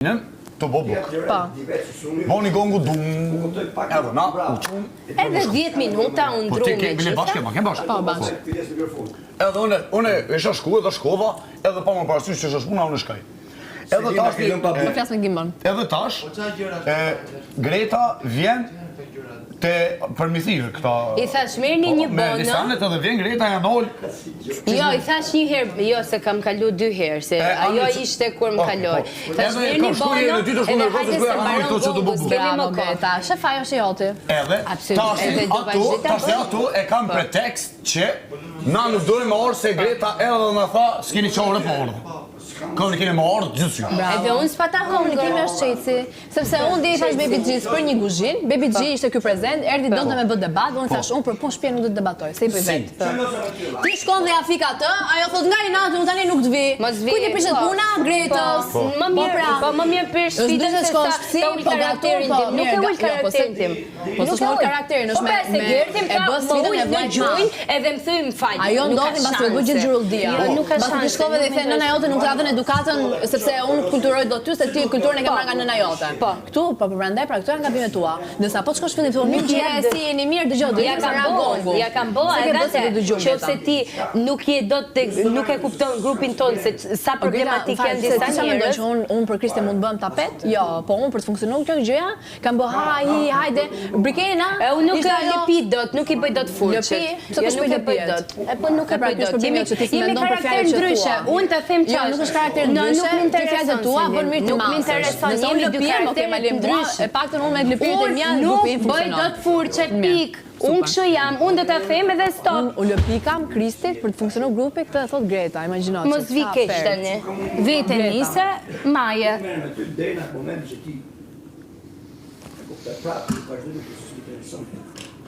Të bo buk. Boni gongu dum, edhe na, uqum. Edhe 10 minuta unë Po ti ke bile bashkë, ma ke bashkë. Po, bashkë. Edhe une isha shku edhe shkova, edhe pa më parasysh që isha shpuna, unë shkaj. Edhe tash, Më flas me Gimbon. edhe tash, Greta vjen për mi thirë këta... I thash merrni një Me bono. lisanet edhe vjen Greta janë ol. Jo, i thash një herë, jo se kam kalu 2 herë, se ajo ishte kur më kaloj. Thash merrni bono, edhe hajde se mbaron gongu, s'kemi më kohë. Shef ajo është joti. Edhe, tash atu e kam pretekst që na nuk dojmë me orë se Greta edhe dhe me tha s'keni qore po orë. Kënë keni me orë gjithë që. Edhe unë s'pata Komunikimi është qetësi, sepse unë dhe i thash Baby G për një guzhin, Baby G ishte ky prezent, erdhi donte me bë debat, unë thash unë për punë shtëpi nuk do të debatoj, se i bëj vetë. Ti shkon dhe ja fik atë, ajo thot nga i natë, unë tani nuk të vi. Kujt i prishet puna? Gretës. Më mirë, po më mirë për sfidën se sa ta ul karakterin tim. Nuk e ul karakterin tim. Po s'është ul karakterin, është me e bë sfidën e vllajt. Edhe më thyn fal. Ajo ndodhi mbas të bëj gjithë xhuruldia. Mbas të shkove dhe i the nëna jote nuk radhën edukatën sepse unë kulturoj do ty se ti kulturën e ke marrë nga nëna jote. Po. Këtu po prandaj pra këtu janë gabimet tua. Ndërsa po shkosh fillim thonë mirë si jeni mirë dëgjoj do të ja kam bë edhe nëse ti nuk je dot nuk e kupton grupin ton se sa problematik janë disa njerëz. Unë për Krishtin mund të bëm tapet? Jo, po unë për të funksionuar kjo gjëja kam bë hajde brikena. Unë nuk lëpi dot, nuk i bëj dot furçet. Pse të shpoj lëpi dot? Po nuk e bëj dot. Jemi karakter ndryshe. Unë ta them çfarë. Nuk është karakter ndryshe. Nuk më intereson tua, bën mirë të nuk më intereson. Jemi dy karaktere ndryshe. E paktën unë me lëpirit e mia grupi funksionon. Nuk bëj dot furçe pik. Unë kështu jam, unë do ta them edhe stop. Unë lëpi kam Kristit për të funksionuar grupi, këtë e thot Greta, imagjino. Mos vi keq tani. Vete nise, maje. Deri në momentin që ti e kuptoj prapë, vazhdojmë të është interesante.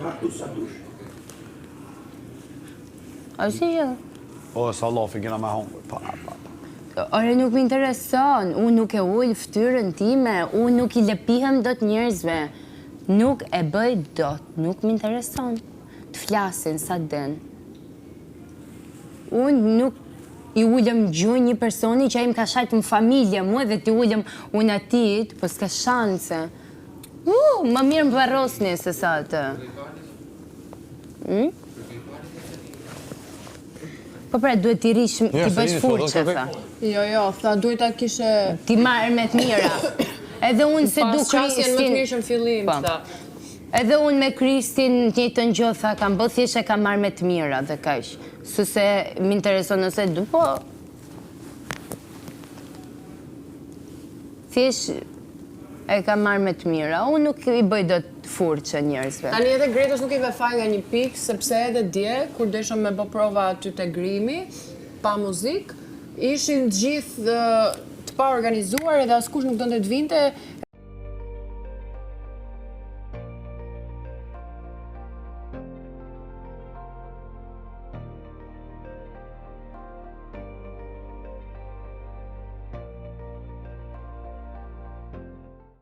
Prapë sa dush. Asnjë. O, sa lofi kena me hungur. Ore nuk më intereson, unë nuk e ull ftyrën time, unë nuk i lëpihem dot njerëzve. Nuk e bëj dot, nuk më intereson të flasin sa den. Unë nuk i ullëm gjunjë një personi që a im ka shajtë më familje, mu edhe ti ullëm unë atit, po s'ka shanse. Më mirë më varrosni se sa të. Po pra, duhet t'i rish, t'i bësh furqe, tha. Jo, tha, duhet ta kishe... Ti marrë me të mira. Edhe unë se du Kristin... më të mirë që në fillim, tha. Edhe unë me Kristin njëjtën gjë, tha, kam bë thjesht e kam marrë me të mira dhe kaq. Sëse m'intereson nëse du, po... Thjesht e kam marrë me të mira. Unë nuk i bëj do të furqe njerëzve. Tani edhe Gretës nuk i ve faj nga një pikë, sepse edhe dje, kur deshëm me bë prova aty te Grimi, pa muzik, ishin gjithë të pa organizuar edhe askush nuk donte të vinte.